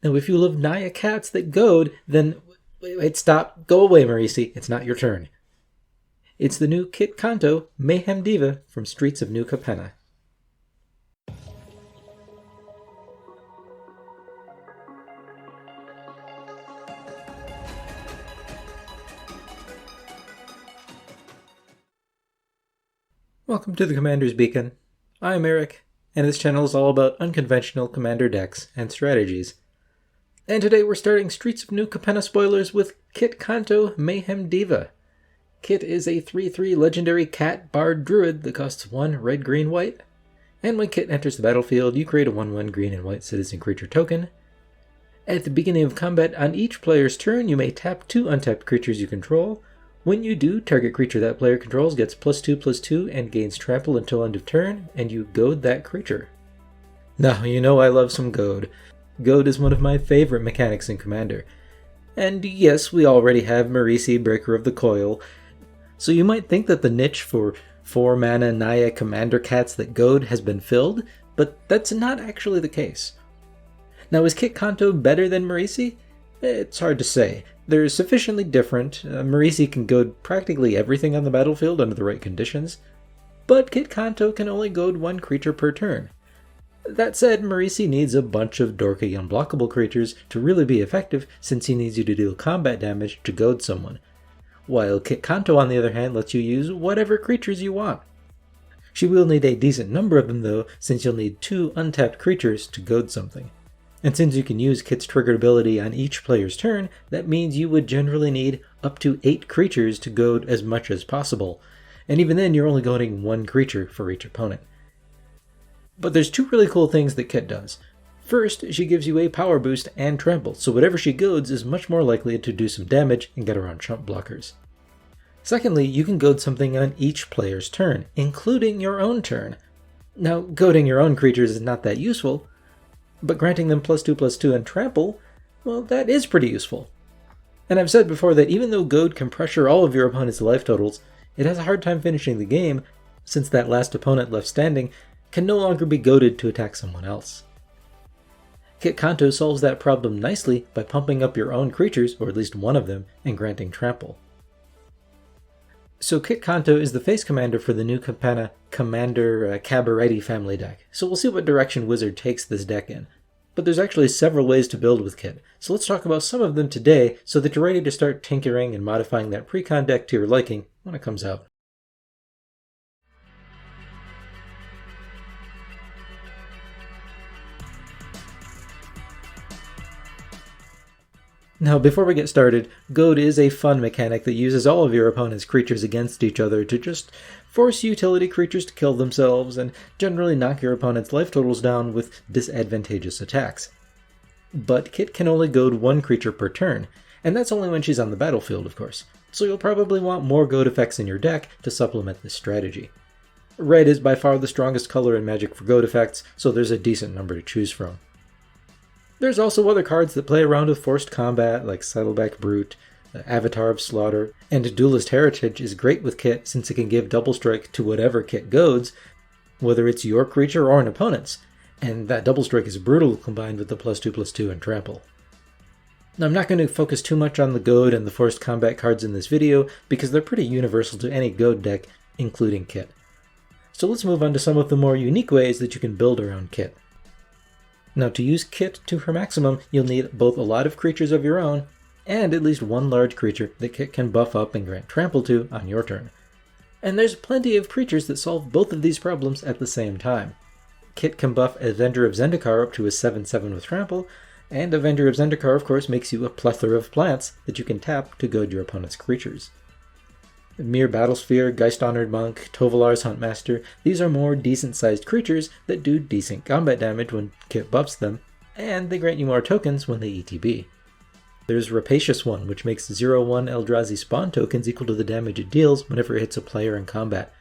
Now if you love Naya cats that goad, then wait, stop, go away Marisi, it's not your turn. It's the new Kitt Kanto, Mayhem Diva from Streets of New Capenna. Welcome to the Commander's Beacon. I'm Eric, and this channel is all about unconventional Commander decks and strategies. And today we're starting Streets of New Capenna spoilers with Kitt Kanto, Mayhem Diva. Kitt is a 3/3 legendary cat bard druid that costs 1 red, green, white. And when Kitt enters the battlefield, you create a 1/1 green and white citizen creature token. At the beginning of combat on each player's turn, you may tap 2 untapped creatures you control. When you do, target creature that player controls gets +2/+2 and gains trample until end of turn, and you goad that creature. Now, you know I love some goad. Goad is one of my favorite mechanics in Commander. And yes, we already have Marisi, Breaker of the Coil, so you might think that the niche for 4-mana Naya Commander cats that goad has been filled, but that's not actually the case. Now, is Kitt Kanto better than Marisi? It's hard to say. They're sufficiently different. Marisi can goad practically everything on the battlefield under the right conditions, but Kitt Kanto can only goad 1 creature per turn. That said, Marisi needs a bunch of dorky unblockable creatures to really be effective, since he needs you to deal combat damage to goad someone, while Kitt Kanto on the other hand lets you use whatever creatures you want. She will need a decent number of them though, since you'll need 2 untapped creatures to goad something. And since you can use Kitt's triggered ability on each player's turn, that means you would generally need up to 8 creatures to goad as much as possible, and even then you're only goading 1 creature for each opponent. But there's 2 really cool things that Kitt does. First, she gives you a power boost and trample, so whatever she goads is much more likely to do some damage and get around chump blockers. Secondly, you can goad something on each player's turn, including your own turn. Now, goading your own creatures is not that useful, but granting them +2/+2 and trample, well, that is pretty useful. And I've said before that even though goad can pressure all of your opponent's life totals, it has a hard time finishing the game, since that last opponent left standing can no longer be goaded to attack someone else. Kitt Kanto solves that problem nicely by pumping up your own creatures, or at least one of them, and granting trample. So Kitt Kanto is the face commander for the new Capenna Commander Cabaretti family deck, so we'll see what direction Wizard takes this deck in. But there's actually several ways to build with Kitt, so let's talk about some of them today so that you're ready to start tinkering and modifying that pre-con deck to your liking when it comes out. Now, before we get started, goad is a fun mechanic that uses all of your opponent's creatures against each other to just force utility creatures to kill themselves and generally knock your opponent's life totals down with disadvantageous attacks. But Kitt can only goad 1 creature per turn, and that's only when she's on the battlefield, of course, so you'll probably want more goad effects in your deck to supplement this strategy. Red is by far the strongest color in Magic for goad effects, so there's a decent number to choose from. There's also other cards that play around with forced combat, like Saddleback Brute, Avatar of Slaughter, and Duelist Heritage is great with Kitt since it can give double strike to whatever Kitt goads, whether it's your creature or an opponent's, and that double strike is brutal combined with the +2/+2 and trample. Now, I'm not going to focus too much on the goad and the forced combat cards in this video because they're pretty universal to any goad deck, including Kitt. So let's move on to some of the more unique ways that you can build around Kitt. Now, to use Kitt to her maximum, you'll need both a lot of creatures of your own, and at least 1 large creature that Kitt can buff up and grant trample to on your turn. And there's plenty of creatures that solve both of these problems at the same time. Kitt can buff Avenger of Zendikar up to a 7/7 with trample, and Avenger of Zendikar of course makes you a plethora of plants that you can tap to goad your opponent's creatures. Mere Battlesphere, Geist-Honored Monk, Tovolar's Huntmaster, these are more decent-sized creatures that do decent combat damage when Kitt buffs them, and they grant you more tokens when they ETB. There's Rapacious One, which makes 0/1 Eldrazi spawn tokens equal to the damage it deals whenever it hits a player in combat.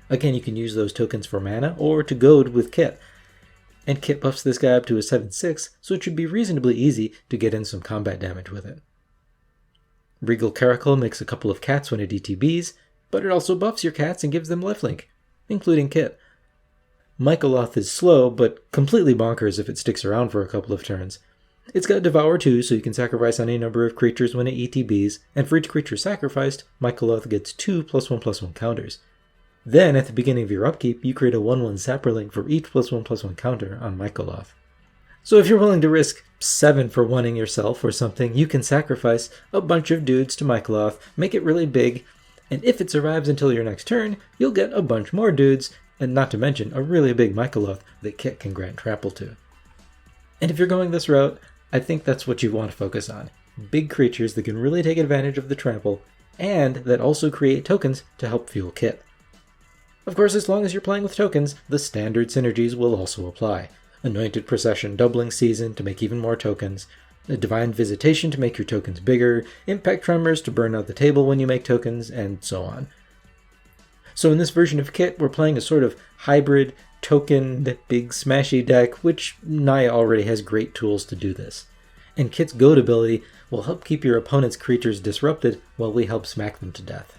Again, you can use those tokens for mana or to goad with Kitt, and Kitt buffs this guy up to a 7/6, so it should be reasonably easy to get in some combat damage with it. Regal Caracal makes a couple of cats when it ETBs, but it also buffs your cats and gives them lifelink, including Kitt. Michaeloth is slow, but completely bonkers if it sticks around for a couple of turns. It's got Devour too, so you can sacrifice any number of creatures when it ETBs, and for each creature sacrificed, Mycoloth gets 2 +1/+1 counters. Then, at the beginning of your upkeep, you create a 1/1 Saproling for each +1/+1 counter on Mycoloth. So if you're willing to risk 7 for wanting yourself or something, you can sacrifice a bunch of dudes to Mycoloth, make it really big, and if it survives until your next turn, you'll get a bunch more dudes, and not to mention a really big Mycoloth that Kitt can grant trample to. And if you're going this route, I think that's what you want to focus on. Big creatures that can really take advantage of the trample, and that also create tokens to help fuel Kitt. Of course, as long as you're playing with tokens, the standard synergies will also apply. Anointed Procession doubling season to make even more tokens, a Divine Visitation to make your tokens bigger, Impact Tremors to burn out the table when you make tokens, and so on. So in this version of Kitt, we're playing a sort of hybrid, token, big smashy deck, which Naya already has great tools to do this. And Kitt's goad ability will help keep your opponent's creatures disrupted while we help smack them to death.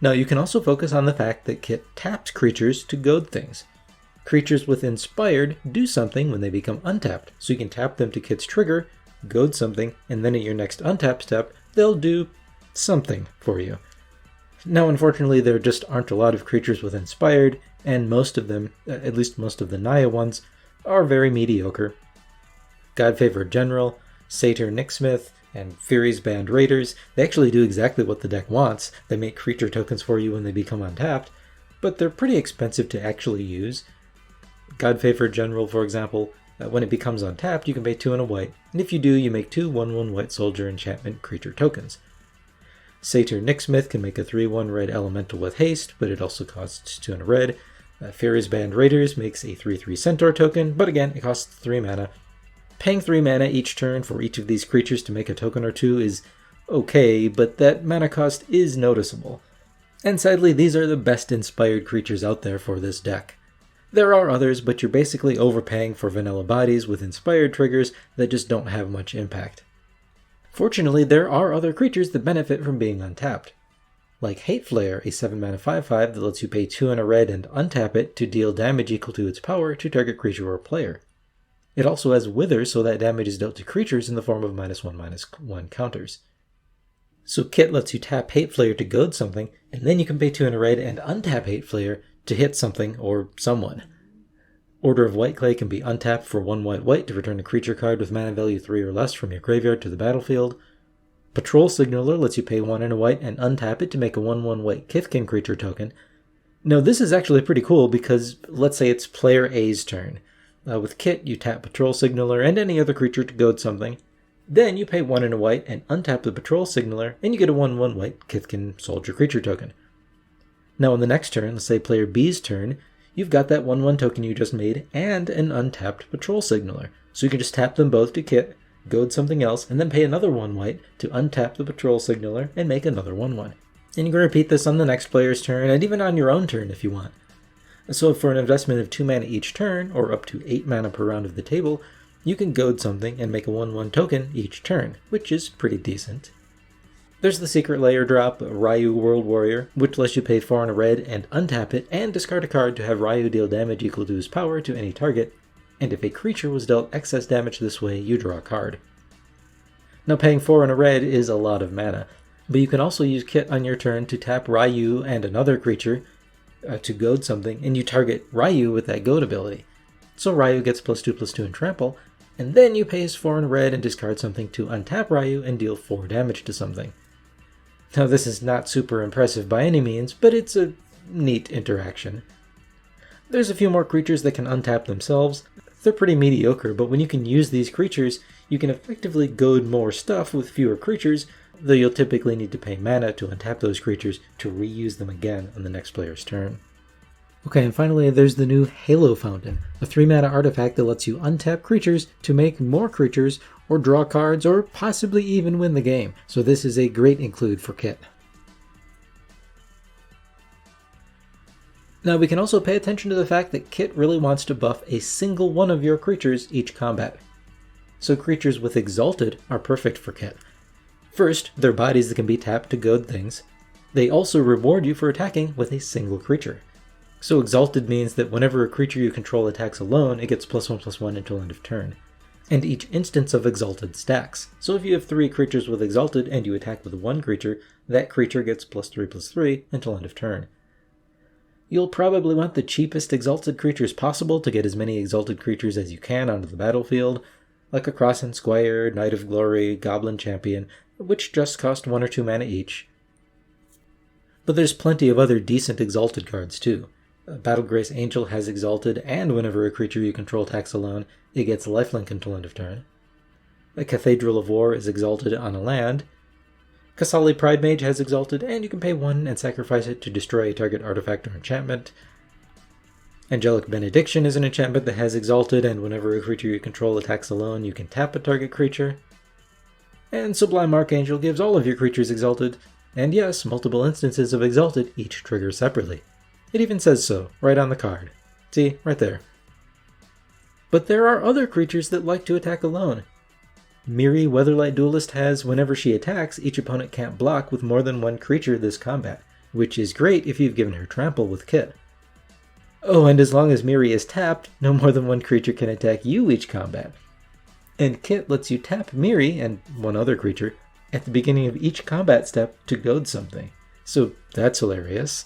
Now you can also focus on the fact that Kitt taps creatures to goad things. Creatures with Inspired do something when they become untapped, so you can tap them to Kitt's trigger, goad something, and then at your next untap step, they'll do something for you. Now unfortunately there just aren't a lot of creatures with Inspired, and most of them, at least most of the Naya ones, are very mediocre. Godfavored General, Satyr Nicksmith, and Fury's Band Raiders, they actually do exactly what the deck wants. They make creature tokens for you when they become untapped, but they're pretty expensive to actually use. Godfavored General, for example, when it becomes untapped, you can pay 2 and a white, and if you do, you make 2 1/1 White Soldier enchantment creature tokens. Satyr Nicksmith can make a 3/1 red elemental with haste, but it also costs 2 and a red. Fury's Band Raiders makes a 3/3 Centaur token, but again, it costs 3 mana. Paying 3 mana each turn for each of these creatures to make a token or 2 is okay, but that mana cost is noticeable. And sadly, these are the best inspired creatures out there for this deck. There are others, but you're basically overpaying for vanilla bodies with inspired triggers that just don't have much impact. Fortunately, there are other creatures that benefit from being untapped. Like Hate Flare, a 7 mana 5/5 that lets you pay 2 and a red and untap it to deal damage equal to its power to target creature or player. It also has Wither, so that damage is dealt to creatures in the form of -1/-1 counters. So Kitt lets you tap Hate Flare to goad something, and then you can pay 2 and a red and untap Hate Flare to hit something or someone. Order of Whiteclay can be untapped for 1 white to return a creature card with mana value 3 or less from your graveyard to the battlefield. Patrol Signaler lets you pay 1 and a white and untap it to make a 1/1 white Kithkin creature token. Now this is actually pretty cool because let's say it's player A's turn. With Kitt, you tap Patrol Signaler and any other creature to goad something. Then you pay 1 and a white and untap the Patrol Signaler, and you get a 1/1 white Kithkin Soldier creature token. Now on the next turn, let's say player B's turn, you've got that 1/1 token you just made and an untapped Patrol Signaler. So you can just tap them both to Kitt, goad something else, and then pay another 1 white to untap the Patrol Signaler and make another 1/1. And you can repeat this on the next player's turn, and even on your own turn if you want. So for an investment of 2 mana each turn, or up to 8 mana per round of the table, you can goad something and make a 1/1 token each turn, which is pretty decent. There's the Secret Lair drop, Ryu World Warrior, which lets you pay 4 and a red and untap it and discard a card to have Ryu deal damage equal to his power to any target, and if a creature was dealt excess damage this way, you draw a card. Now paying 4 and a red is a lot of mana, but you can also use Kitt on your turn to tap Ryu and another creature to goad something, and you target Ryu with that goad ability. So Ryu gets +2/+2 in trample, and then you pay his 4 and a red and discard something to untap Ryu and deal 4 damage to something. Now this is not super impressive by any means, but it's a neat interaction. There's a few more creatures that can untap themselves. They're pretty mediocre, but when you can use these creatures, you can effectively goad more stuff with fewer creatures, though you'll typically need to pay mana to untap those creatures to reuse them again on the next player's turn. Okay, and finally there's the new Halo Fountain, a 3 mana artifact that lets you untap creatures to make more creatures, or draw cards, or possibly even win the game. So this is a great include for Kitt. Now we can also pay attention to the fact that Kitt really wants to buff a single one of your creatures each combat. So creatures with Exalted are perfect for Kitt. First, they're bodies that can be tapped to goad things. They also reward you for attacking with a single creature. So Exalted means that whenever a creature you control attacks alone, it gets +1/+1 until end of turn. And each instance of Exalted stacks. So if you have 3 creatures with Exalted and you attack with 1 creature, that creature gets +3/+3 until end of turn. You'll probably want the cheapest Exalted creatures possible to get as many Exalted creatures as you can onto the battlefield, like a Crossing Squire, Knight of Glory, Goblin Champion, which just cost 1 or 2 mana each. But there's plenty of other decent Exalted cards too. Battlegrace Angel has Exalted, and whenever a creature you control attacks alone, it gets lifelink until end of turn. A Cathedral of War is Exalted on a land. Kasali Pridemage has Exalted, and you can pay 1 and sacrifice it to destroy a target artifact or enchantment. Angelic Benediction is an enchantment that has Exalted, and whenever a creature you control attacks alone, you can tap a target creature. And Sublime Archangel gives all of your creatures Exalted, and yes, multiple instances of Exalted each trigger separately. It even says so, right on the card. See, right there. But there are other creatures that like to attack alone. Miri, Weatherlight Duelist has, whenever she attacks, each opponent can't block with more than 1 creature this combat, which is great if you've given her trample with Kitt. Oh, and as long as Miri is tapped, no more than 1 creature can attack you each combat. And Kitt lets you tap Miri, and 1 other creature, at the beginning of each combat step to goad something. So that's hilarious.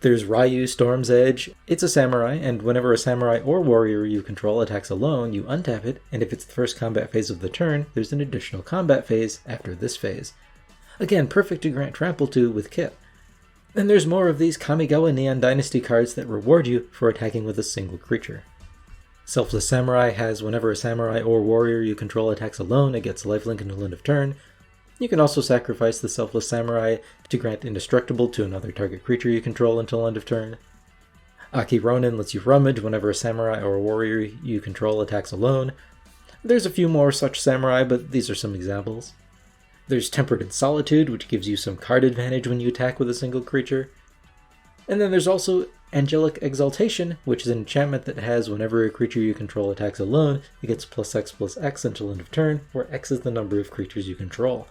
There's Ryu, Storm's Edge. It's a samurai, and whenever a samurai or warrior you control attacks alone, you untap it, and if it's the first combat phase of the turn, there's an additional combat phase after this phase. Again, perfect to grant trample to with Kitt. And there's more of these Kamigawa Neon Dynasty cards that reward you for attacking with a single creature. Selfless Samurai has whenever a samurai or warrior you control attacks alone, it gets lifelink until end of turn. You can also sacrifice the Selfless Samurai to grant Indestructible to another target creature you control until end of turn. Aki Ronin lets you rummage whenever a samurai or a warrior you control attacks alone. There's a few more such samurai, but these are some examples. There's Tempered in Solitude, which gives you some card advantage when you attack with a single creature. And then there's also Angelic Exaltation, which is an enchantment that has whenever a creature you control attacks alone, it gets +X/+X until end of turn, where X is the number of creatures you control.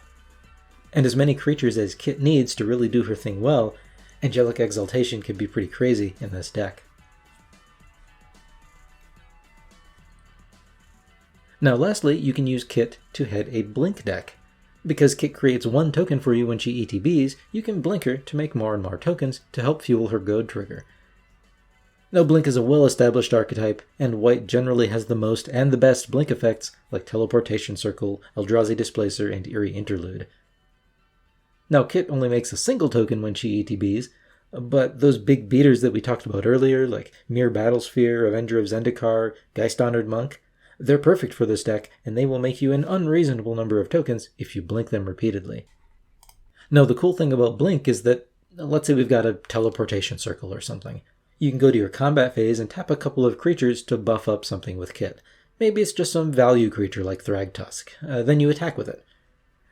And as many creatures as Kitt needs to really do her thing well, Angelic Exaltation can be pretty crazy in this deck. Now lastly, you can use Kitt to head a blink deck. Because Kitt creates 1 token for you when she ETBs, you can blink her to make more and more tokens to help fuel her goad trigger. Now blink is a well-established archetype, and white generally has the most and the best blink effects like Teleportation Circle, Eldrazi Displacer, and Eerie Interlude. Now Kitt only makes a single token when she ETBs, but those big beaters that we talked about earlier, like Mere Battlesphere, Avenger of Zendikar, Geist Honored Monk, they're perfect for this deck, and they will make you an unreasonable number of tokens if you blink them repeatedly. Now the cool thing about blink is that, let's say we've got a Teleportation Circle or something. You can go to your combat phase and tap a couple of creatures to buff up something with Kitt. Maybe it's just some value creature like Thragtusk. Then you attack with it.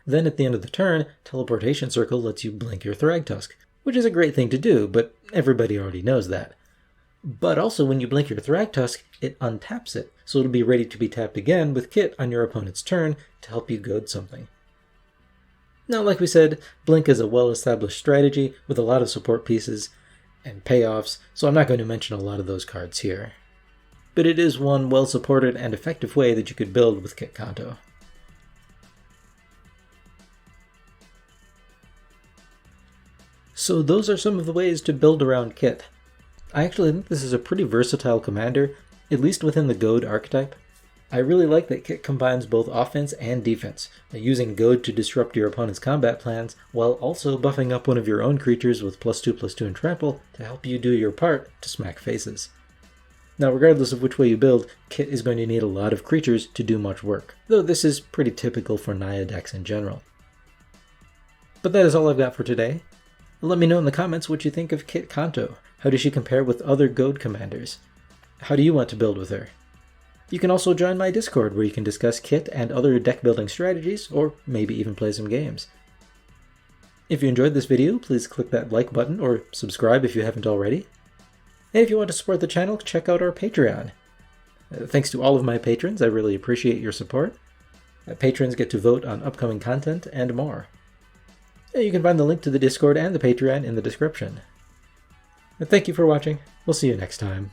Then at the end of the turn, Teleportation Circle lets you blink your Thragtusk, which is a great thing to do, but everybody already knows that. But also when you blink your Thragtusk, it untaps it, so it'll be ready to be tapped again with Kitt on your opponent's turn to help you goad something. Now like we said, blink is a well-established strategy with a lot of support pieces and payoffs, so I'm not going to mention a lot of those cards here. But it is one well-supported and effective way that you could build with Kitt Kanto. So those are some of the ways to build around Kitt. I actually think this is a pretty versatile commander, at least within the goad archetype. I really like that Kitt combines both offense and defense, using goad to disrupt your opponent's combat plans, while also buffing up one of your own creatures with +2/+2 and trample to help you do your part to smack faces. Now regardless of which way you build, Kitt is going to need a lot of creatures to do much work, though this is pretty typical for Naya decks in general. But that is all I've got for today. Let me know in the comments what you think of Kitt Kanto. How does she compare with other goad commanders? How do you want to build with her? You can also join my Discord where you can discuss Kitt and other deck building strategies, or maybe even play some games. If you enjoyed this video, please click that like button or subscribe if you haven't already. And if you want to support the channel, check out our Patreon. Thanks to all of my patrons, I really appreciate your support. Patrons get to vote on upcoming content and more. You can find the link to the Discord and the Patreon in the description. Thank you for watching. We'll see you next time.